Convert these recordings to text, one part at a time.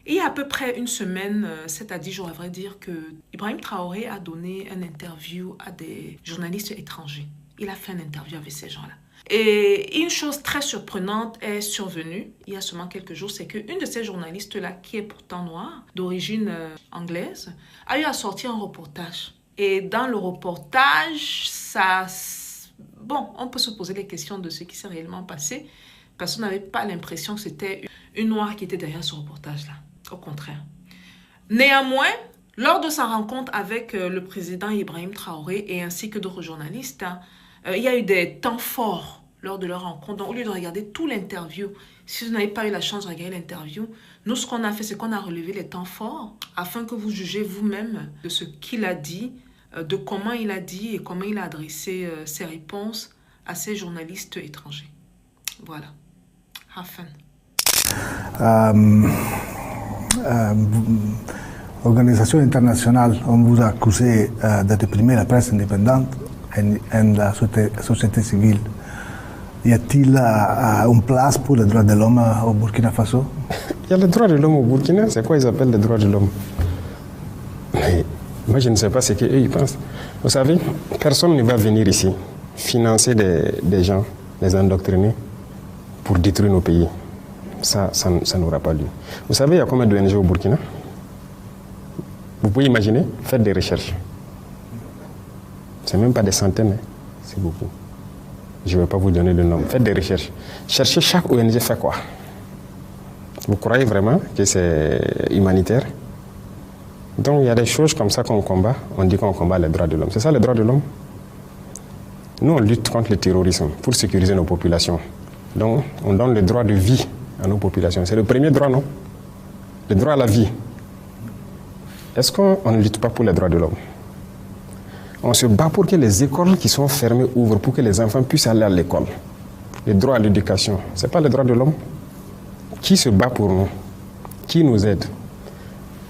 Il y a à peu près une semaine, 7 à 10 jours à vrai dire, que Ibrahim Traoré a donné une interview à des journalistes étrangers. Il a fait une interview avec ces gens-là. Et une chose très surprenante est survenue il y a seulement quelques jours, c'est qu'une de ces journalistes-là, qui est pourtant noire, d'origine anglaise, a eu à sortir un reportage. Et dans le reportage, bon, on peut se poser les questions de ce qui s'est réellement passé, parce qu'on n'avait pas l'impression que c'était une noire qui était derrière ce reportage-là. Au contraire. Néanmoins, lors de sa rencontre avec le président Ibrahim Traoré et ainsi que d'autres journalistes, il y a eu des temps forts lors de leur rencontre. Donc, au lieu de regarder toute l'interview, si vous n'avez pas eu la chance de regarder l'interview, nous, ce qu'on a fait, c'est qu'on a relevé les temps forts afin que vous jugez vous-même de ce qu'il a dit, de comment il a dit et comment il a adressé ses réponses à ces journalistes étrangers. Voilà. Have fun. Organisation internationale, on vous a accusé de réprimer la presse indépendante et la société civile. Y a-t-il une place pour les droits de l'homme au Burkina Faso? Il y a les droits de l'homme au Burkina, c'est quoi ils appellent les droits de l'homme? Mais moi je ne sais pas ce qu'eux ils pensent. Vous savez, personne ne va venir ici financer des gens, les endoctriner pour détruire nos pays. Ça n'aura pas lieu. Vous savez, il y a combien d'ONG au Burkina? Vous pouvez imaginer, faites des recherches. C'est même pas des centaines, hein. C'est beaucoup. Je ne vais pas vous donner le nom. Faites des recherches. Cherchez chaque ONG fait quoi. Vous croyez vraiment que c'est humanitaire? Donc il y a des choses comme ça qu'on combat. On dit qu'on combat les droits de l'homme. C'est ça les droits de l'homme? Nous, on lutte contre le terrorisme pour sécuriser nos populations. Donc on donne le droit de vie à nos populations. C'est le premier droit, non? Le droit à la vie. Est-ce qu'on ne lutte pas pour les droits de l'homme? On se bat pour que les écoles qui sont fermées ouvrent, pour que les enfants puissent aller à l'école. Le droit à l'éducation, ce n'est pas le droit de l'homme? Qui se bat pour nous? Qui nous aide?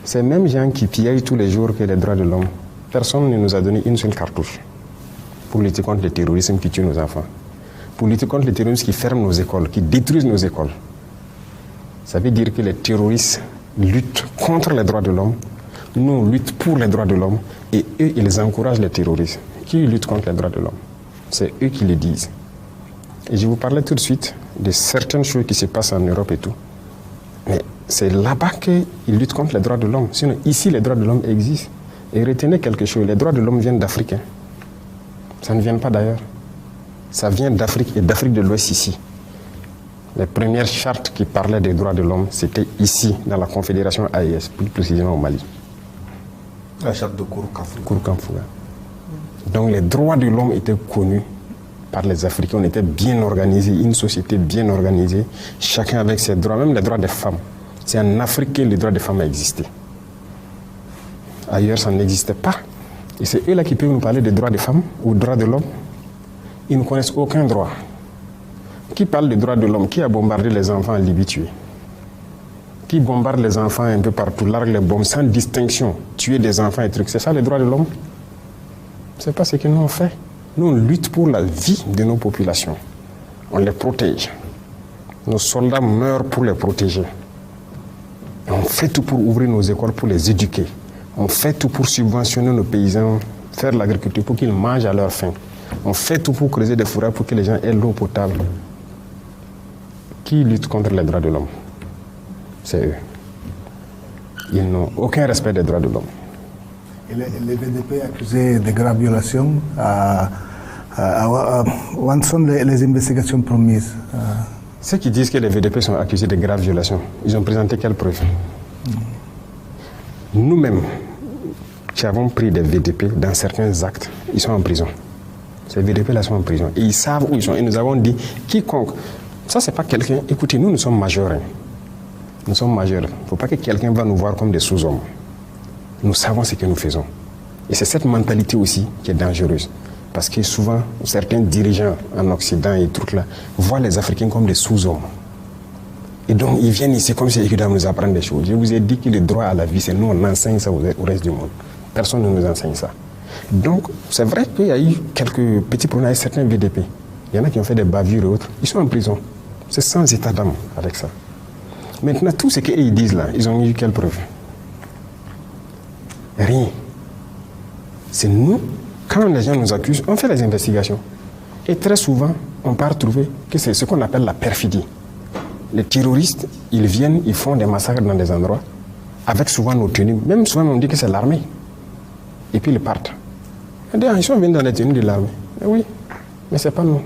Ces mêmes gens qui pillent tous les jours que les droits de l'homme, personne ne nous a donné une seule cartouche pour lutter contre le terrorisme qui tue nos enfants, pour lutter contre le terrorisme qui ferme nos écoles, qui détruisent nos écoles. Ça veut dire que les terroristes luttent contre les droits de l'homme. Nous, on lutte pour les droits de l'homme et eux, ils encouragent les terroristes. Qui lutte contre les droits de l'homme? C'est eux qui le disent. Et je vous parlais tout de suite de certaines choses qui se passent en Europe et tout. Mais c'est là-bas qu'ils luttent contre les droits de l'homme. Sinon, ici, les droits de l'homme existent. Et retenez quelque chose, les droits de l'homme viennent d'Afrique. Hein. Ça ne vient pas d'ailleurs. Ça vient d'Afrique et d'Afrique de l'Ouest ici. Les premières chartes qui parlaient des droits de l'homme, c'était ici, dans la Confédération AES, plus précisément au Mali. La charte de Kouroukanfouga. Donc les droits de l'homme étaient connus par les Africains. On était bien organisés, une société bien organisée, chacun avec ses droits, même les droits des femmes. C'est en Afrique que les droits des femmes existaient. Ailleurs, ça n'existait pas. Et c'est eux là qui peuvent nous parler des droits des femmes ou des droits de l'homme. Ils ne connaissent aucun droit. Qui parle des droits de l'homme? Qui a bombardé les enfants en Libye tués? Qui bombarde les enfants un peu partout, largue les bombes sans distinction, tuer des enfants et trucs? C'est ça les droits de l'homme? C'est pas ce que nous on fait. Nous on lutte pour la vie de nos populations. On les protège. Nos soldats meurent pour les protéger. Et on fait tout pour ouvrir nos écoles, pour les éduquer. On fait tout pour subventionner nos paysans, faire l'agriculture pour qu'ils mangent à leur faim. On fait tout pour creuser des fourrages pour que les gens aient l'eau potable. Qui lutte contre les droits de l'homme? C'est eux. Ils n'ont aucun respect des droits de l'homme. Et les VDP accusés de graves violations, où sont les investigations promises? Ceux qui disent que les VDP sont accusés de graves violations, ils ont présenté quelles preuves? Nous-mêmes, qui avons pris des VDP dans certains actes, ils sont en prison. Ces VDP-là sont en prison. Et ils savent où ils sont. Et nous avons dit, quiconque... Ça, c'est pas quelqu'un... Écoutez, nous sommes majeurs. Hein. Nous sommes majeurs. Il ne faut pas que quelqu'un va nous voir comme des sous-hommes. Nous savons ce que nous faisons. Et c'est cette mentalité aussi qui est dangereuse. Parce que souvent, certains dirigeants en Occident et trucs là voient les Africains comme des sous-hommes. Et donc, ils viennent ici comme si ils doivent nous apprendre des choses. Je vous ai dit que le droit à la vie, c'est nous, on enseigne ça au reste du monde. Personne ne nous enseigne ça. Donc, c'est vrai qu'il y a eu quelques petits problèmes avec certains VDP. Il y en a qui ont fait des bavures et autres. Ils sont en prison. C'est sans état d'âme avec ça. Maintenant, tout ce qu'ils disent là, ils ont eu quelle preuve? Rien. C'est nous, quand les gens nous accusent, on fait les investigations. Et très souvent, on peut retrouver que c'est ce qu'on appelle la perfidie. Les terroristes, ils viennent, ils font des massacres dans des endroits, avec souvent nos tenues. Même souvent, on dit que c'est l'armée. Et puis ils partent. Ils sont venus dans les tenues de l'armée. Oui, mais ce n'est pas nous.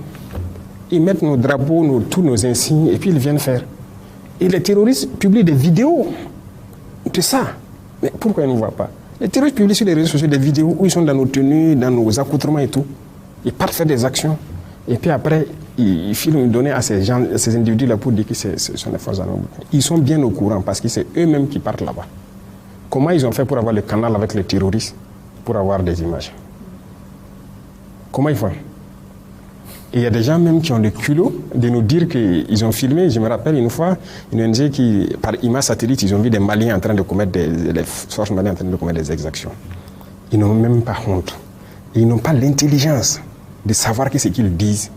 Ils mettent nos drapeaux, tous nos insignes, et puis ils viennent faire. Et les terroristes publient des vidéos de ça. Mais pourquoi ils ne nous voient pas? Les terroristes publient sur les réseaux sociaux des vidéos où ils sont dans nos tenues, dans nos accoutrements et tout. Ils partent faire des actions. Et puis après, ils filment donner à ces gens, à ces individus-là pour dire que ce sont des forces armées. Ils sont bien au courant parce que c'est eux-mêmes qui partent là-bas. Comment ils ont fait pour avoir le canal avec les terroristes, pour avoir des images? Comment ils font? Et il y a des gens même qui ont le culot de nous dire qu'ils ont filmé. Je me rappelle une fois, une ONG qui, par image satellite, ils ont vu des Maliens en train de commettre les forces maliennes en train de commettre des exactions. Ils n'ont même pas honte. Et ils n'ont pas l'intelligence de savoir que ce qu'ils disent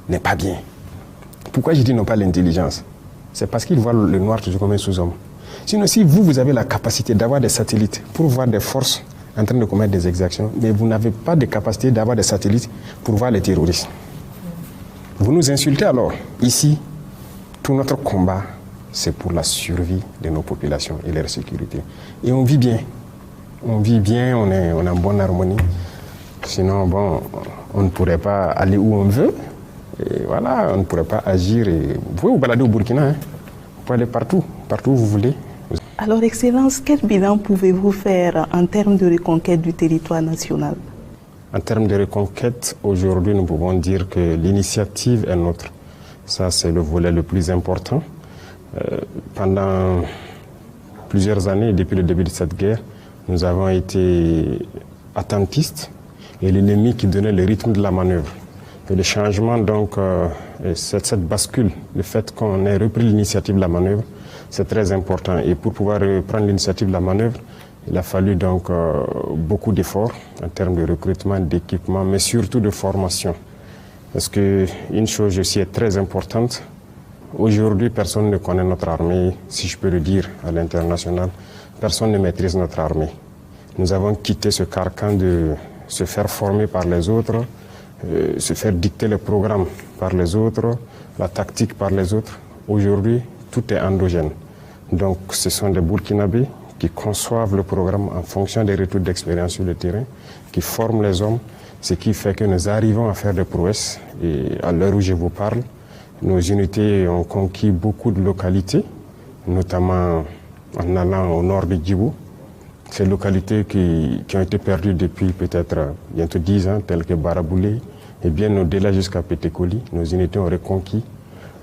n'est pas bien. Pourquoi je dis n'ont pas l'intelligence? C'est parce qu'ils voient le noir toujours comme un sous-homme. Sinon, si vous avez la capacité d'avoir des satellites pour voir des forces en train de commettre des exactions, mais vous n'avez pas de capacité d'avoir des satellites pour voir les terroristes. Vous nous insultez alors. Ici, tout notre combat, c'est pour la survie de nos populations et leur sécurité. Et on vit bien. On vit bien, on est en bonne harmonie. Sinon, bon, on ne pourrait pas aller où on veut. Et voilà, on ne pourrait pas agir. Et vous pouvez vous balader au Burkina. Hein. Vous pouvez aller partout où vous voulez. Alors, Excellence, quel bilan pouvez-vous faire en termes de reconquête du territoire national? En termes de reconquête, aujourd'hui, nous pouvons dire que l'initiative est nôtre. Ça, c'est le volet le plus important. Pendant plusieurs années, depuis le début de cette guerre, nous avons été attentistes et l'ennemi qui donnait le rythme de la manœuvre. Et le changement, donc, cette bascule, le fait qu'on ait repris l'initiative de la manœuvre, c'est très important. Et pour pouvoir reprendre l'initiative de la manœuvre, il a fallu donc beaucoup d'efforts en termes de recrutement, d'équipement, mais surtout de formation. Parce qu'une chose aussi est très importante. Aujourd'hui, personne ne connaît notre armée, si je peux le dire, à l'international. Personne ne maîtrise notre armée. Nous avons quitté ce carcan de se faire former par les autres, se faire dicter les programmes par les autres, la tactique par les autres. Aujourd'hui, tout est endogène. Donc, ce sont des Burkinabés qui conçoivent le programme en fonction des retours d'expérience sur le terrain, qui forment les hommes, ce qui fait que nous arrivons à faire des prouesses. Et à l'heure où je vous parle, nos unités ont conquis beaucoup de localités, notamment en allant au nord de Djibou. Ces localités qui ont été perdues depuis peut-être bientôt 10 ans, telles que Baraboulé, et bien au-delà jusqu'à Pétékoli, nos unités ont reconquis.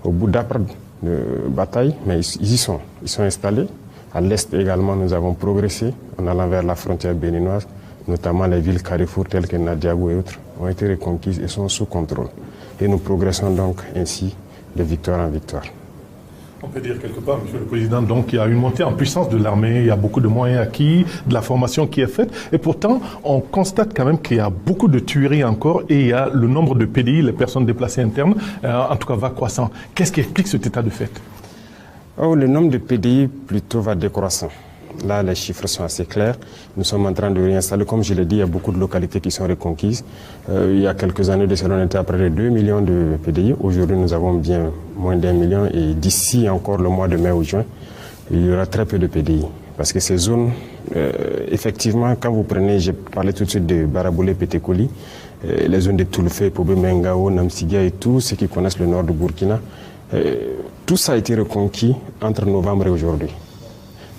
Au bout d'après de bataille, mais ils y sont, ils sont installés. À l'est également, nous avons progressé en allant vers la frontière béninoise, notamment les villes carrefour telles que Nadiago et autres ont été reconquises et sont sous contrôle. Et nous progressons donc ainsi de victoire en victoire. On peut dire quelque part, Monsieur le Président, donc il y a une montée en puissance de l'armée, il y a beaucoup de moyens acquis, de la formation qui est faite, et pourtant on constate quand même qu'il y a beaucoup de tueries encore et il y a le nombre de PDI, les personnes déplacées internes, en tout cas va croissant. Qu'est-ce qui explique cet état de fait? Le nombre de PDI plutôt va décroissant. Là, les chiffres sont assez clairs. Nous sommes en train de réinstaller. Comme je l'ai dit, il y a beaucoup de localités qui sont reconquises. Il y a quelques années de cela, on était à près de 2 millions de PDI. Aujourd'hui, nous avons bien moins d'1 million. Et d'ici encore le mois de mai ou juin, il y aura très peu de PDI. Parce que ces zones, effectivement, quand vous prenez, j'ai parlé tout de suite de Baraboulé, Pétékoli, les zones de Toulfé, Pobé, Mengao, Namsigia et tous ceux qui connaissent le nord de Burkina, tout ça a été reconquis entre novembre et aujourd'hui.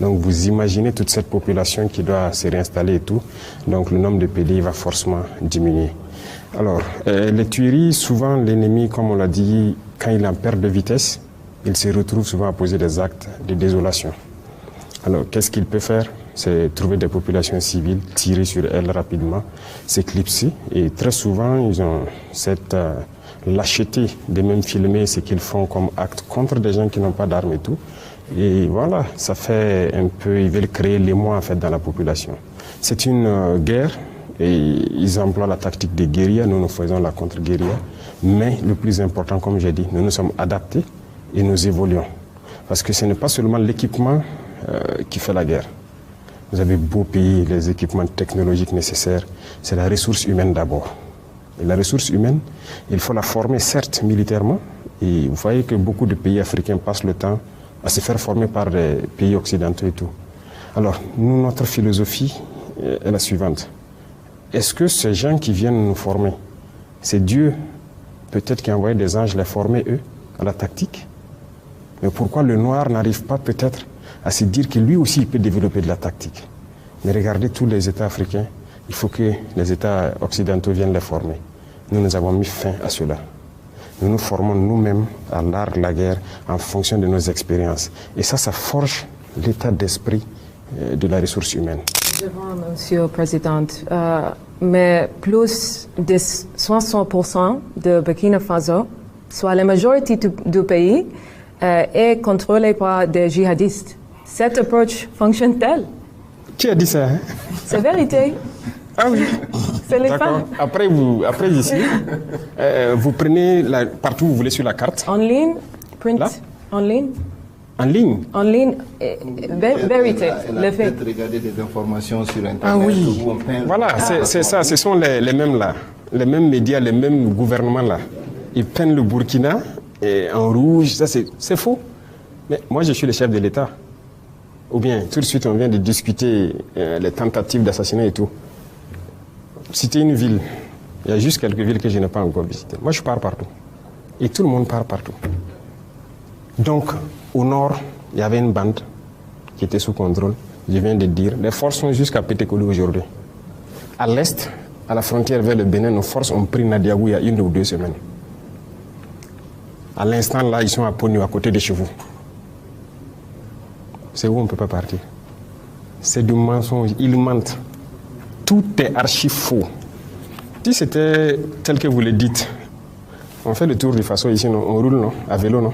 Donc vous imaginez toute cette population qui doit se réinstaller et tout. Donc le nombre de PDI va forcément diminuer. Alors, les tueries, souvent l'ennemi, comme on l'a dit, quand il est en perte de vitesse, il se retrouve souvent à poser des actes de désolation. Alors qu'est-ce qu'il peut faire? C'est trouver des populations civiles, tirer sur elles rapidement, s'éclipser. Et très souvent, ils ont cette lâcheté de même filmer ce qu'ils font comme acte contre des gens qui n'ont pas d'armes et tout. Et voilà, ça fait un peu, ils veulent créer l'émoi en fait dans la population. C'est une guerre et ils emploient la tactique de guérilla, nous faisons la contre-guérilla. Mais le plus important, comme j'ai dit, nous nous sommes adaptés et nous évoluons. Parce que ce n'est pas seulement l'équipement qui fait la guerre. Vous avez beau payer les équipements technologiques nécessaires, c'est la ressource humaine d'abord. Et la ressource humaine, il faut la former certes militairement, et vous voyez que beaucoup de pays africains passent le temps à se faire former par des pays occidentaux et tout. Alors, nous, notre philosophie est la suivante. Est-ce que ces gens qui viennent nous former, c'est Dieu peut-être qui a envoyé des anges les former, eux, à la tactique? Mais pourquoi le noir n'arrive pas peut-être à se dire que lui aussi il peut développer de la tactique? Mais regardez tous les États africains, il faut que les États occidentaux viennent les former. Nous avons mis fin à cela. Nous nous formons nous-mêmes à l'art de la guerre en fonction de nos expériences. Et ça forge l'état d'esprit de la ressource humaine. Monsieur le Président, mais plus de 60% de Burkina Faso, soit la majorité du pays, est contrôlée par des djihadistes. Cette approche fonctionne-t-elle? Qui a dit ça, hein? C'est vérité. Ah oui. C'est les femmes. Après ici, vous prenez partout où vous voulez sur la carte. En ligne, print, là? en ligne. En ligne? En ligne, vérité, le fait. Peut-être regarder des informations sur Internet. Ah oui. Voilà, c'est ça, ce sont les mêmes là. Les mêmes médias, les mêmes gouvernements là. Ils peignent le Burkina en rouge, ça c'est faux. Mais moi je suis le chef de l'État. Ou bien tout de suite on vient de discuter les tentatives d'assassinat et tout. Citer une ville, il y a juste quelques villes que je n'ai pas encore visitées. Moi je pars partout. Et tout le monde part partout. Donc au nord, il y avait une bande qui était sous contrôle. Je viens de dire, les forces sont jusqu'à Pétékoli aujourd'hui. À l'est, à la frontière vers le Bénin, nos forces ont pris Nadiagou il y a 1 ou 2 semaines. À l'instant là, ils sont à Pognou, à côté de chez vous. C'est où on ne peut pas partir. C'est du mensonge, ils mentent. Tout est archi faux. Si c'était tel que vous le dites, on fait le tour du Faso ici, non? On roule, non? À vélo, non?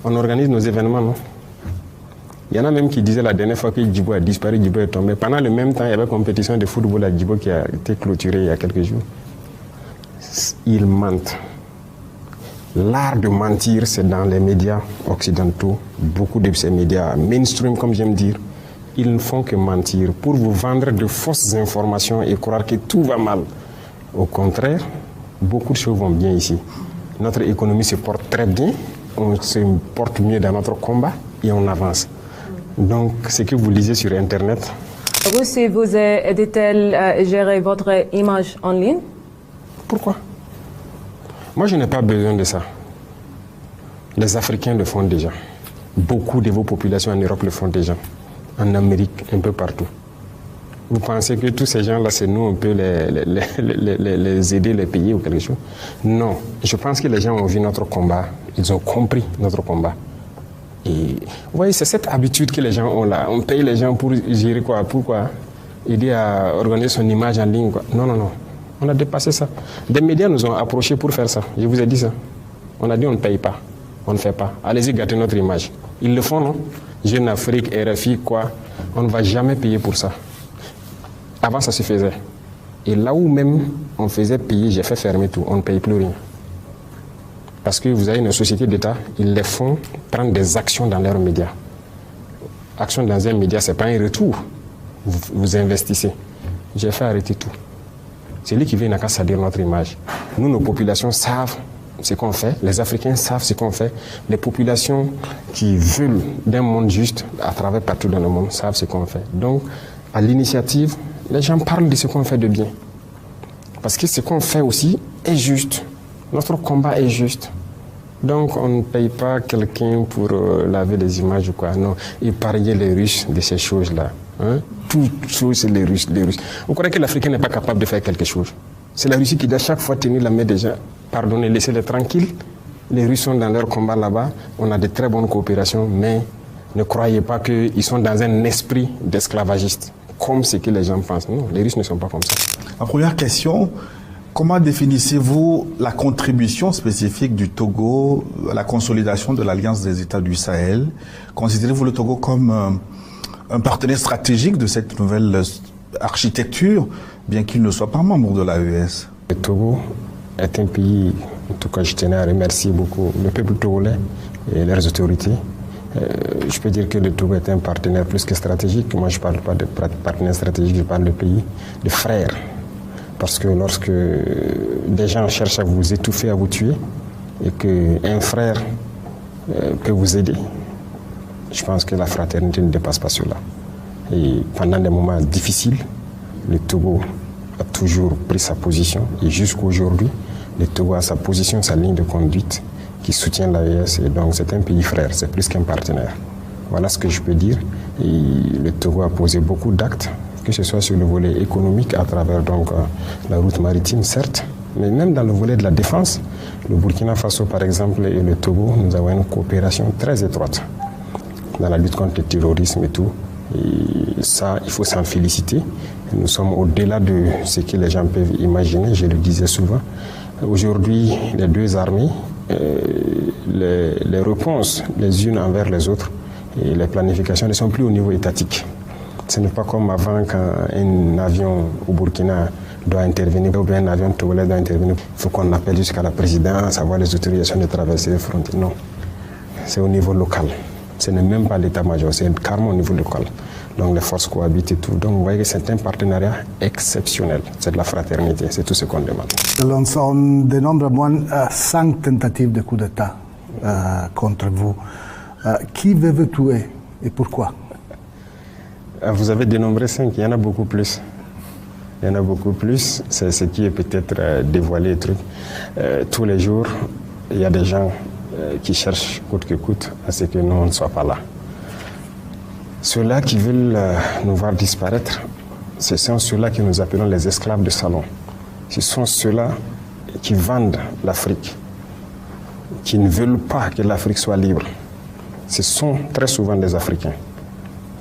On organise nos événements, non? Il y en a même qui disaient la dernière fois que Djibo a disparu, Djibo est tombé. Pendant le même temps, il y avait une compétition de football à Djibo qui a été clôturée il y a quelques jours. Ils mentent. L'art de mentir, c'est dans les médias occidentaux. Beaucoup de ces médias mainstream, comme j'aime dire, ils ne font que mentir pour vous vendre de fausses informations et croire que tout va mal. Au contraire, beaucoup de choses vont bien ici. Notre économie se porte très bien, on se porte mieux dans notre combat et on avance. Donc, ce que vous lisez sur Internet... Russie vous aide-t-elle à gérer votre image en ligne? Pourquoi? Moi, je n'ai pas besoin de ça. Les Africains le font déjà. Beaucoup de vos populations en Europe le font déjà. En Amérique, un peu partout. Vous pensez que tous ces gens-là, c'est nous, on peut les aider, les payer ou quelque chose? Non. Je pense que les gens ont vu notre combat. Ils ont compris notre combat. Et vous voyez, c'est cette habitude que les gens ont là. On paye les gens pour gérer quoi? Pourquoi? Aider à organiser son image en ligne, quoi. Non, non, non. On a dépassé ça. Des médias nous ont approchés pour faire ça. Je vous ai dit ça. On a dit on ne paye pas. On ne fait pas. Allez-y gâter notre image. Ils le font, non? Jeune Afrique, RFI, quoi. On ne va jamais payer pour ça. Avant, ça se faisait. Et là où même on faisait payer, j'ai fait fermer tout. On ne paye plus rien. Parce que vous avez une société d'État, ils les font prendre des actions dans leurs médias. Action dans un média, ce n'est pas un retour. Vous investissez. J'ai fait arrêter tout. C'est lui qui vient à salir notre image. Nous, nos populations savent ce qu'on fait. Les Africains savent ce qu'on fait. Les populations qui veulent d'un monde juste à travers partout dans le monde savent ce qu'on fait. Donc, à l'initiative, les gens parlent de ce qu'on fait de bien. Parce que ce qu'on fait aussi est juste. Notre combat est juste. Donc, on ne paye pas quelqu'un pour laver les images ou quoi. Non, épargnez les Russes de ces choses-là. Hein? Toutes choses, c'est les Russes, les Russes. Vous croyez que l'Africain n'est pas capable de faire quelque chose? C'est la Russie qui doit chaque fois tenir la main des gens. Pardonnez, laissez-les tranquilles. Les Russes sont dans leur combat là-bas. On a de très bonnes coopérations, mais ne croyez pas qu'ils sont dans un esprit d'esclavagiste, comme ce que les gens pensent. Non, les Russes ne sont pas comme ça. Ma première question, comment définissez-vous la contribution spécifique du Togo à la consolidation de l'Alliance des États du Sahel? Considérez-vous le Togo comme un partenaire stratégique de cette nouvelle architecture, bien qu'il ne soit pas membre de l'AES? Le Togo est un pays, en tout cas je tenais à remercier beaucoup le peuple togolais et leurs autorités Je peux dire que le Togo est un partenaire plus que stratégique. Moi, je ne parle pas de partenaire stratégique, je parle de pays, de frères. Parce que lorsque des gens cherchent à vous étouffer, à vous tuer, et qu'un frère peut vous aider, je pense que la fraternité ne dépasse pas cela. Et pendant des moments difficiles, le Togo a toujours pris sa position. Et jusqu'à aujourd'hui, le Togo a sa position, sa ligne de conduite qui soutient l'AES. Et donc c'est un pays frère, c'est plus qu'un partenaire. Voilà ce que je peux dire. Et le Togo a posé beaucoup d'actes, que ce soit sur le volet économique à travers donc, la route maritime, certes, mais même dans le volet de la défense. Le Burkina Faso, par exemple, et le Togo, nous avons une coopération très étroite dans la lutte contre le terrorisme et tout. Et ça, il faut s'en féliciter. Nous sommes au-delà de ce que les gens peuvent imaginer, je le disais souvent. Aujourd'hui, les deux armées, les réponses les unes envers les autres et les planifications ne sont plus au niveau étatique. Ce n'est pas comme avant quand un avion au Burkina doit intervenir ou bien un avion togolais doit intervenir. Il faut qu'on appelle jusqu'à la présidence, avoir les autorisations de traverser les frontières. Non, c'est au niveau local. Ce n'est même pas l'état-major, c'est carrément au niveau local. Donc les forces cohabitent et tout. Donc vous voyez que c'est un partenariat exceptionnel. C'est de la fraternité, c'est tout ce qu'on demande. On dénombre moins 5 tentatives de coup d'État contre vous. Qui veut vous tuer et pourquoi? Vous avez dénombré 5, il y en a beaucoup plus. Il y en a beaucoup plus, c'est ce qui est peut-être dévoilé. Tous les jours, il y a des gens qui cherchent coûte que coûte à ce que nous ne soyons pas là. Ceux-là qui veulent nous voir disparaître, ce sont ceux-là que nous appelons les esclaves de salon. Ce sont ceux-là qui vendent l'Afrique, qui ne veulent pas que l'Afrique soit libre. Ce sont très souvent des Africains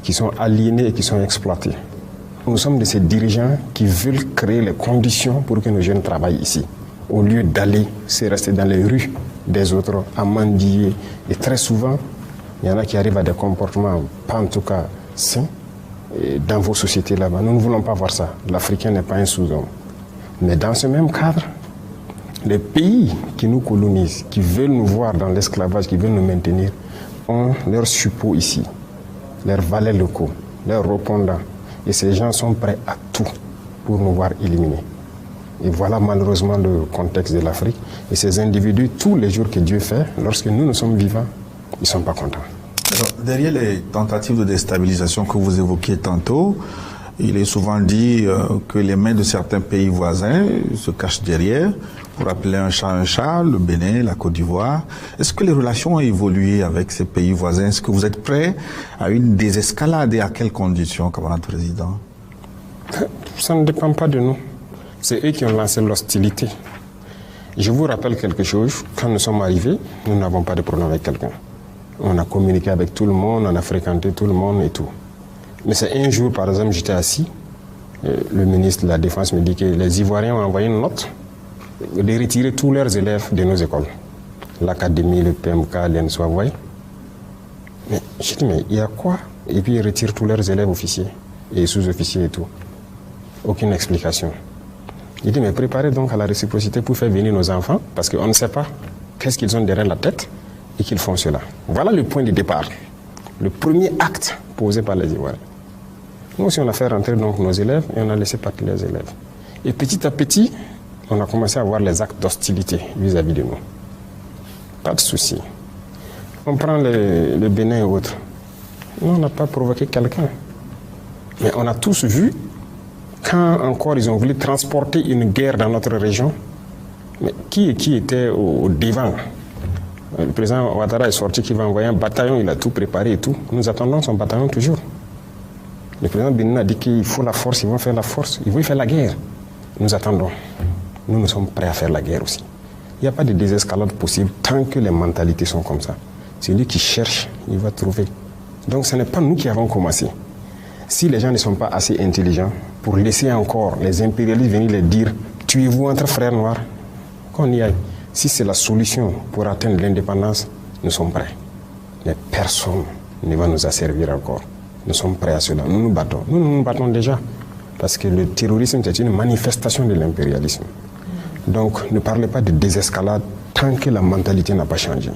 qui sont aliénés et qui sont exploités. Nous sommes de ces dirigeants qui veulent créer les conditions pour que nos jeunes travaillent ici, au lieu d'aller se rester dans les rues des autres à mendier. Et très souvent, il y en a qui arrivent à des comportements, pas en tout cas sains, dans vos sociétés là-bas. Nous ne voulons pas voir ça. L'Africain n'est pas un sous-homme. Mais dans ce même cadre, les pays qui nous colonisent, qui veulent nous voir dans l'esclavage, qui veulent nous maintenir, ont leurs suppôts ici, leurs valets locaux, leurs répondants. Et ces gens sont prêts à tout pour nous voir éliminés. Et voilà malheureusement le contexte de l'Afrique. Et ces individus, tous les jours que Dieu fait, lorsque nous sommes vivants, ils ne sont pas contents. Alors, derrière les tentatives de déstabilisation que vous évoquiez tantôt, il est souvent dit que les mains de certains pays voisins se cachent derrière pour appeler un chat, le Bénin, la Côte d'Ivoire. Est-ce que les relations ont évolué avec ces pays voisins? Est-ce que vous êtes prêts à une désescalade et à quelles conditions, camarade président? Ça ne dépend pas de nous. C'est eux qui ont lancé l'hostilité. Je vous rappelle quelque chose. Quand nous sommes arrivés, nous n'avons pas de problème avec quelqu'un. On a communiqué avec tout le monde, on a fréquenté tout le monde et tout. Mais c'est un jour, par exemple, j'étais assis. Le ministre de la Défense me dit que les Ivoiriens ont envoyé une note de retirer tous leurs élèves de nos écoles. L'académie, le PMK, l'ENSO, vous voyez. Mais j'ai dit, mais il y a quoi? Et puis ils retirent tous leurs élèves officiers et sous-officiers et tout. Aucune explication. Il dit, mais préparez donc à la réciprocité pour faire venir nos enfants, parce qu'on ne sait pas qu'est-ce qu'ils ont derrière la tête et qu'ils font cela. Voilà le point de départ. Le premier acte posé par les Ivoiriens. Nous aussi, on a fait rentrer donc nos élèves et on a laissé partir les élèves. Et petit à petit, on a commencé à voir les actes d'hostilité vis-à-vis de nous. Pas de souci. On prend le Bénin et autres. Nous, on n'a pas provoqué quelqu'un. Mais on a tous vu, quand encore ils ont voulu transporter une guerre dans notre région, mais qui était au devant? Le président Ouattara est sorti qu'il va envoyer un bataillon, il a tout préparé et tout. Nous attendons son bataillon toujours. Le président Bénin a dit qu'il faut la force, ils vont faire la force, ils vont faire la guerre. Nous attendons. Nous sommes prêts à faire la guerre aussi. Il n'y a pas de désescalade possible tant que les mentalités sont comme ça. Celui qui cherche, il va trouver. Donc ce n'est pas nous qui avons commencé. Si les gens ne sont pas assez intelligents pour laisser encore les impérialistes venir les dire « tuez-vous entre frères noirs », qu'on y aille. Si c'est la solution pour atteindre l'indépendance, nous sommes prêts. Mais personne ne va nous asservir encore. Nous sommes prêts à cela. Nous nous battons. Nous nous battons déjà. Parce que le terrorisme, c'est une manifestation de l'impérialisme. Donc, ne parlez pas de désescalade tant que la mentalité n'a pas changé.